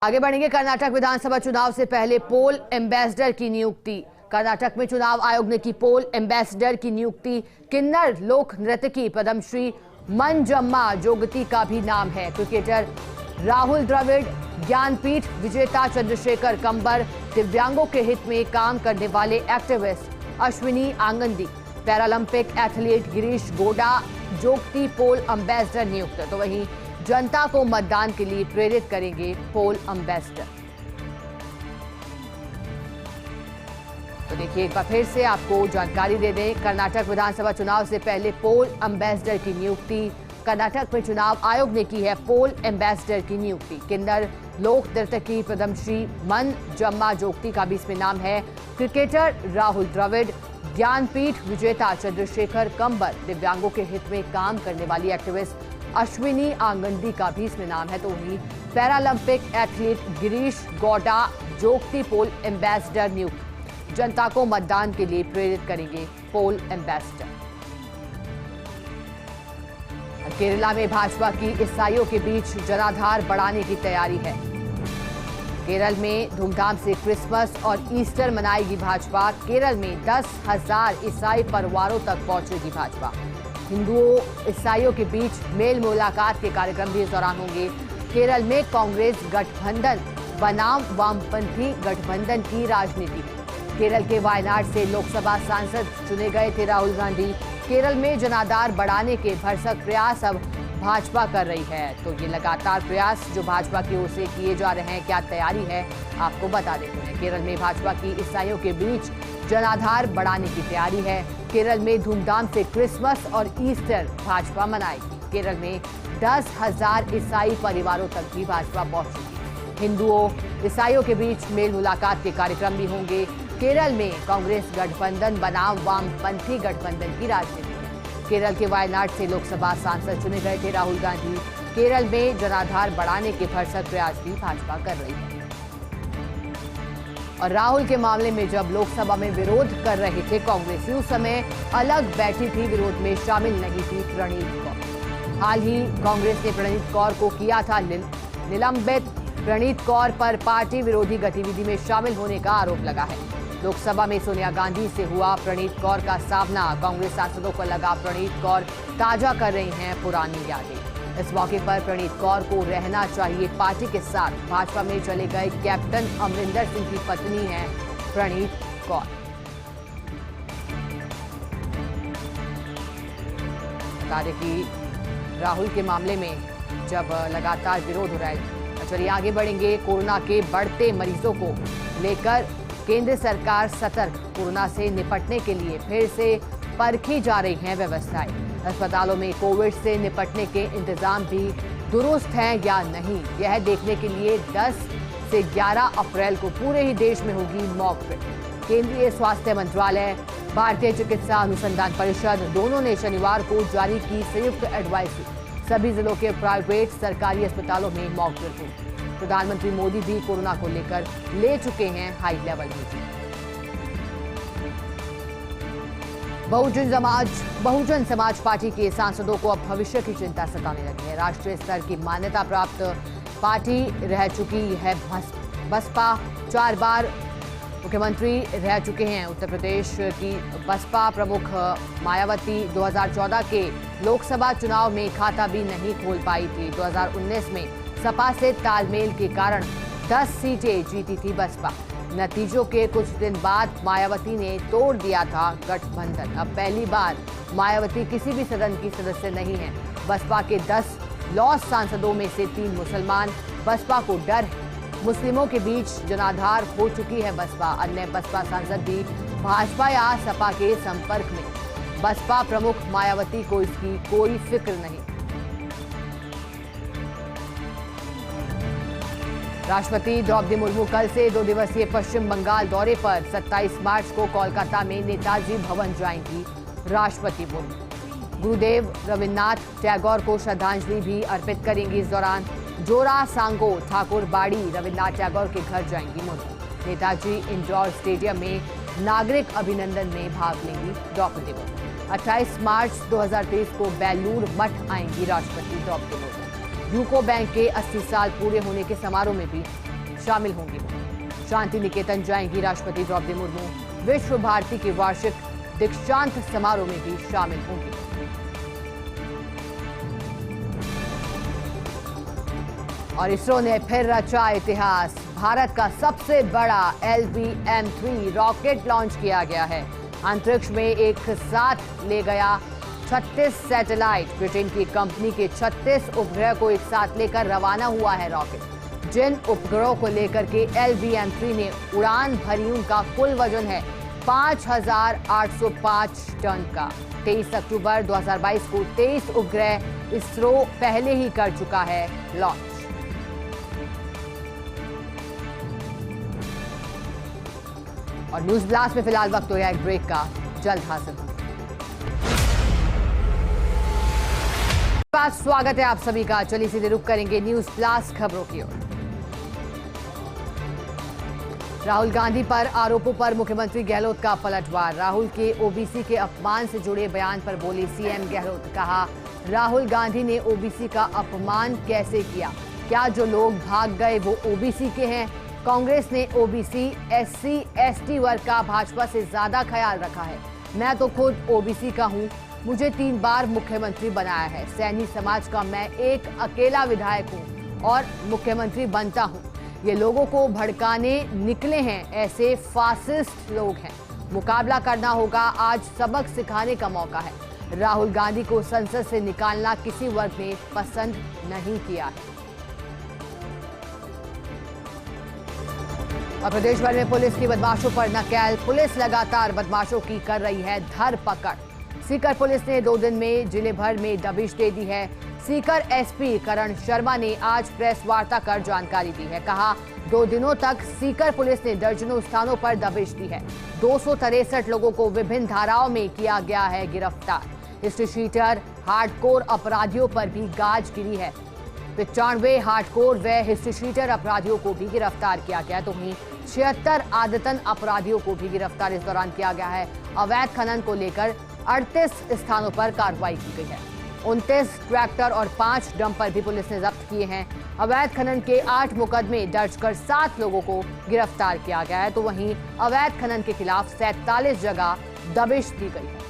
आगे बढ़ेंगे। कर्नाटक विधानसभा चुनाव से पहले पोल एम्बेसडर की नियुक्ति। कर्नाटक में चुनाव आयोग ने की पोल एम्बेसडर की नियुक्ति। किन्नर लोक नृत्यकी पद्मश्री मंजम्मा जोगती का भी नाम है। क्रिकेटर राहुल द्रविड़, ज्ञानपीठ विजेता चंद्रशेखर कंबर, दिव्यांगों के हित में काम करने वाले activist Ashwini Angadi, Paralympic athlete Girish Gowda जोगती पोल एम्बेसडर नियुक्त। तो वहीं जनता को मतदान के लिए प्रेरित करेंगे पोल एम्बेसडर। तो देखिए, एक बार फिर से आपको जानकारी दे दें। कर्नाटक विधानसभा चुनाव से पहले पोल एम्बेसडर की नियुक्ति। कर्नाटक में चुनाव आयोग ने की है पोल एम्बेसडर की नियुक्ति। किन्नर लोक नर्तकी पद्मश्री मंजम्मा जोगती का भी इसमें नाम है। क्रिकेटर राहुल द्रविड़, ज्ञानपीठ विजेता चंद्रशेखर कंबर, दिव्यांगों के हित में काम करने वाली एक्टिविस्ट अश्विनी आंगंदी का भी इसमें नाम है। तो वहीं पैरालंपिक एथलीट गिरीश गौडा जोगती पोल एम्बेसडर नियुक्त। जनता को मतदान के लिए प्रेरित करेंगे पोल एम्बेसडर। केरला में भाजपा की ईसाइयों के बीच जनाधार बढ़ाने की तैयारी है। केरल में धूमधाम से क्रिसमस और ईस्टर मनाएगी भाजपा। केरल में 10,000 ईसाई परिवारों तक पहुंचेगी भाजपा। हिंदुओं ईसाइयों के बीच मेल मुलाकात के कार्यक्रम भी इस दौरान होंगे। केरल में कांग्रेस गठबंधन बनाम वामपंथी गठबंधन की राजनीति। केरल के वायनाड से लोकसभा सांसद चुने गए थे राहुल गांधी। केरल में जनाधार बढ़ाने के भरसक प्रयास अब भाजपा कर रही है। तो ये लगातार प्रयास जो भाजपा की ओर से किए जा रहे हैं, क्या तैयारी है आपको बता देते हैं। केरल में भाजपा की ईसाइयों के बीच जनाधार बढ़ाने की तैयारी है। केरल में धूमधाम से क्रिसमस और ईस्टर भाजपा मनाएगी। केरल में 10,000 ईसाई परिवारों तक भी भाजपा पहुंचेगी। हिंदुओं ईसाइयों के बीच मेल मुलाकात के कार्यक्रम भी होंगे। केरल में कांग्रेस गठबंधन बनाम वामपंथी गठबंधन की राजनीति है। केरल के वायनाड से लोकसभा सांसद चुने गए थे राहुल गांधी। केरल में जनाधार बढ़ाने के भरसक प्रयास भी भाजपा कर रही है। और राहुल के मामले में जब लोकसभा में विरोध कर रहे थे कांग्रेसी, उस समय अलग बैठी थी, विरोध में शामिल नहीं थी प्रणीत कौर। हाल ही कांग्रेस ने प्रणीत कौर को किया था निलंबित। प्रणीत कौर पर पार्टी विरोधी गतिविधि में शामिल होने का आरोप लगा है। लोकसभा में सोनिया गांधी से हुआ प्रणीत कौर का सामना। कांग्रेस सांसदों को लगा प्रणीत कौर ताजा कर रही हैं पुरानी यादें। इस मौके पर प्रणीत कौर को रहना चाहिए पार्टी के साथ। भाजपा में चले गए कैप्टन अमरिंदर सिंह की पत्नी हैं प्रणीत कौर। बता दें कि राहुल के मामले में जब लगातार विरोध हो रहा है। चलिए आगे बढ़ेंगे। कोरोना के बढ़ते मरीजों को लेकर केंद्र सरकार सतर्क। कोरोना से निपटने के लिए फिर से परखी जा रही हैं व्यवस्थाएं। अस्पतालों में कोविड से निपटने के इंतजाम भी दुरुस्त हैं या नहीं, यह देखने के लिए 10 से 11 अप्रैल को पूरे ही देश में होगी मॉक ड्रिल। केंद्रीय स्वास्थ्य मंत्रालय, भारतीय चिकित्सा अनुसंधान परिषद दोनों ने शनिवार को जारी की संयुक्त एडवाइजरी। सभी जिलों के प्राइवेट सरकारी अस्पतालों में मॉक ड्रिल होगी। प्रधानमंत्री मोदी भी कोरोना को लेकर ले चुके हैं high level meeting. Bahujan Samaj party के सांसदों को अब भविष्य की चिंता सताने लगी है। राष्ट्रीय स्तर की मान्यता प्राप्त पार्टी रह चुकी है बसपा। 4 बार मुख्यमंत्री रह चुके हैं उत्तर प्रदेश की बसपा प्रमुख मायावती। 2014 के लोकसभा चुनाव में खाता भी नहीं खोल पाई थी। 2019 में सपा से तालमेल के कारण 10 सीटें जीती थी बसपा। नतीजों के कुछ दिन बाद मायावती ने तोड़ दिया था गठबंधन। अब पहली बार मायावती किसी भी सदन की सदस्य नहीं है। बसपा के 10 लॉस सांसदों में से 3 मुसलमान। बसपा को डर है, मुस्लिमों के बीच जनाधार हो चुकी है बसपा। अन्य बसपा सांसद भी भाजपा या सपा के संपर्क में। बसपा प्रमुख मायावती को इसकी कोई फिक्र नहीं। राष्ट्रपति द्रौपदी मुर्मू कल से 2 दिवसीय पश्चिम बंगाल दौरे पर 27 मार्च को कोलकाता में नेताजी भवन जाएंगी राष्ट्रपति मुर्मू। गुरुदेव रविन्द्रनाथ टैगोर को श्रद्धांजलि भी अर्पित करेंगी। इस दौरान जोरा सांगो ठाकुर बाड़ी रविन्द्रनाथ टैगोर के घर जाएंगी मुर्मू। नेताजी इंडोर स्टेडियम में नागरिक अभिनंदन में भाग लेंगी द्रौपदी मुर्मू। 28 मार्च 2023 को बेलूर मठ आएंगी राष्ट्रपति द्रौपदी मुर्मू। यूको बैंक के 80 साल पूरे होने के समारोह में भी शामिल होंगी। शांति निकेतन जाएंगी राष्ट्रपति द्रौपदी मुर्मू। विश्व भारती के वार्षिक दीक्षांत समारोह में भी शामिल होंगी। और इसरो ने फिर रचा इतिहास। भारत का सबसे बड़ा LVM-3 रॉकेट लॉन्च किया गया है। अंतरिक्ष में एक साथ ले गया 36 सैटेलाइट। ब्रिटेन की कंपनी के 36 उपग्रह को एक साथ लेकर रवाना हुआ है रॉकेट। जिन उपग्रहों को लेकर के LVM-3 ने उड़ान भरी, उनका कुल वजन है 5,805 टन का। 23 अक्टूबर 2022 को 23 उपग्रह इसरो पहले ही कर चुका है लॉन्च। और न्यूज ब्लास्ट में फिलहाल वक्त हो गया एक ब्रेक का, जल्द हासिल होगा। स्वागत है आप सभी का। चलिए सीधे रुक करेंगे न्यूज ब्लास्ट खबरों की ओर। राहुल गांधी पर आरोपों पर मुख्यमंत्री गहलोत का पलटवार। राहुल के ओबीसी के अपमान से जुड़े बयान पर बोले सीएम गहलोत। कहा, राहुल गांधी ने ओबीसी का अपमान कैसे किया? क्या जो लोग भाग गए वो ओबीसी के हैं? कांग्रेस ने ओबीसी, SC, ST वर्ग का भाजपा से ज्यादा ख्याल रखा है। मैं तो खुद ओबीसी का हूं, मुझे 3 बार मुख्यमंत्री बनाया है। सैनी समाज का मैं एक अकेला विधायक हूं और मुख्यमंत्री बनता हूं। ये लोगों को भड़काने निकले हैं, ऐसे फासिस्ट लोग हैं। मुकाबला करना होगा, आज सबक सिखाने का मौका है। राहुल गांधी को संसद से निकालना किसी वर्ग ने पसंद नहीं किया है। और प्रदेश भर में पुलिस की बदमाशों पर नकेल। पुलिस लगातार बदमाशों की कर रही है धरपकड़। सीकर पुलिस ने 2 दिन में जिले भर में दबिश दे दी है। सीकर SP करण शर्मा ने आज प्रेस वार्ता कर जानकारी दी है। कहा, 2 दिनों तक सीकर पुलिस ने दर्जनों स्थानों पर दबिश दी है। 263 लोगों को विभिन्न धाराओं में किया गया है गिरफ्तार। हिस्ट्री शीटर, हार्डकोर अपराधियों पर भी गाज गिरी है। 95 हार्डकोर व हिस्ट्री शीटर अपराधियों को भी गिरफ्तार किया गया, तो वहीं 76 आदतन अपराधियों को भी गिरफ्तार इस दौरान किया गया है। अवैध खनन को लेकर 38 स्थानों पर कार्रवाई की गई है। 29 ट्रैक्टर और 5 डंपर भी पुलिस ने जब्त किए हैं। अवैध खनन के 8 मुकदमे दर्ज कर 7 लोगों को गिरफ्तार किया गया है, तो वहीं अवैध खनन के खिलाफ 47 जगह दबिश दी गई है।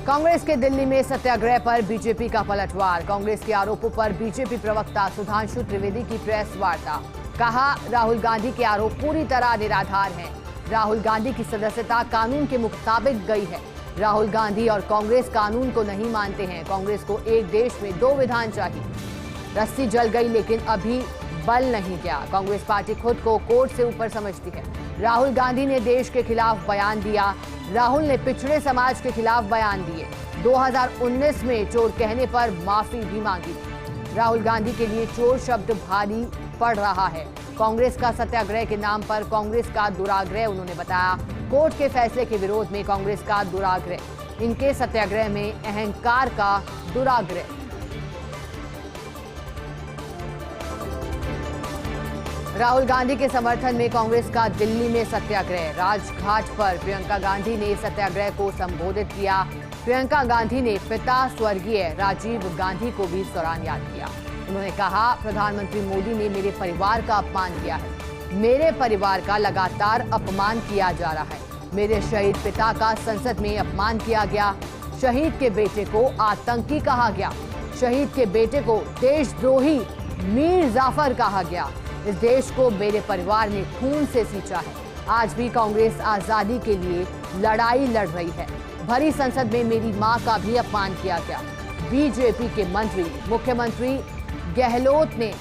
कांग्रेस के दिल्ली में सत्याग्रह पर बीजेपी का पलटवार। कांग्रेस के आरोपों पर बीजेपी प्रवक्ता सुधांशु त्रिवेदी की प्रेस वार्ता। कहा, राहुल गांधी के आरोप पूरी तरह निराधार हैं। राहुल गांधी की सदस्यता कानून के मुताबिक गई है। राहुल गांधी और कांग्रेस कानून को नहीं मानते हैं। कांग्रेस को एक देश में 2 विधान चाहिए। रस्सी जल गई लेकिन अभी बल नहीं गया। कांग्रेस पार्टी खुद को कोर्ट से ऊपर समझती है। राहुल गांधी ने देश के खिलाफ बयान दिया। राहुल ने पिछड़े समाज के खिलाफ बयान दिए। 2019 में चोर कहने पर माफी भी मांगी। राहुल गांधी के लिए चोर शब्द भारी पड़ रहा है। कांग्रेस का सत्याग्रह के नाम पर कांग्रेस का दुराग्रह उन्होंने बताया। कोर्ट के फैसले के विरोध में कांग्रेस का दुराग्रह, इनके सत्याग्रह में अहंकार का दुराग्रह। राहुल गांधी के समर्थन में कांग्रेस का दिल्ली में सत्याग्रह। राजघाट पर प्रियंका गांधी ने सत्याग्रह को संबोधित किया। प्रियंका गांधी ने पिता स्वर्गीय राजीव गांधी को भी इस दौरान याद किया। उन्होंने कहा, प्रधानमंत्री मोदी ने मेरे परिवार का अपमान किया है। मेरे परिवार का लगातार अपमान किया जा रहा है। मेरे शहीद पिता का संसद में अपमान किया गया। शहीद के बेटे को आतंकी कहा गया। शहीद के बेटे को देशद्रोही मीर जाफर कहा गया। इस देश को मेरे परिवार ने खून से सींचा है। आज भी कांग्रेस आजादी के लिए लड़ाई लड़ रही है। भरी संसद में मेरी मां का भी अपमान किया गया। बीजेपी के मंत्री मुख्यमंत्री गहलोत ने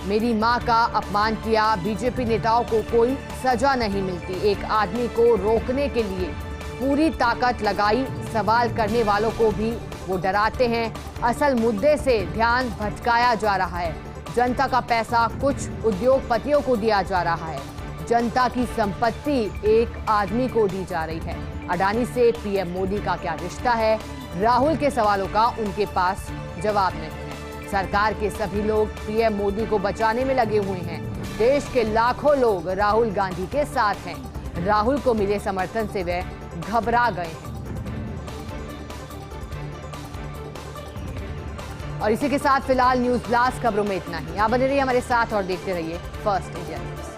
मेरी मां का अपमान किया। बीजेपी नेताओं को कोई सजा नहीं मिलती। एक आदमी को रोकने के लिए पूरी ताकत लगाई। सवाल करने वालों को भी वो डराते हैं। असल मुद्दे से ध्यान भटकाया जा रहा है। जनता का पैसा कुछ उद्योगपतियों को दिया जा रहा है। जनता की संपत्ति एक आदमी को दी जा रही है। अडानी से पीएम मोदी का क्या रिश्ता है? राहुल के सवालों का उनके पास जवाब नहीं है। सरकार के सभी लोग पीएम मोदी को बचाने में लगे हुए हैं। देश के लाखों लोग राहुल गांधी के साथ हैं। राहुल को मिले समर्थन से वे घबरा गए हैं। और इसी के साथ फिलहाल न्यूज ब्लास्ट खबरों में इतना ही। आप बने रहिए हमारे साथ और देखते रहिए फर्स्ट इंडिया न्यूज।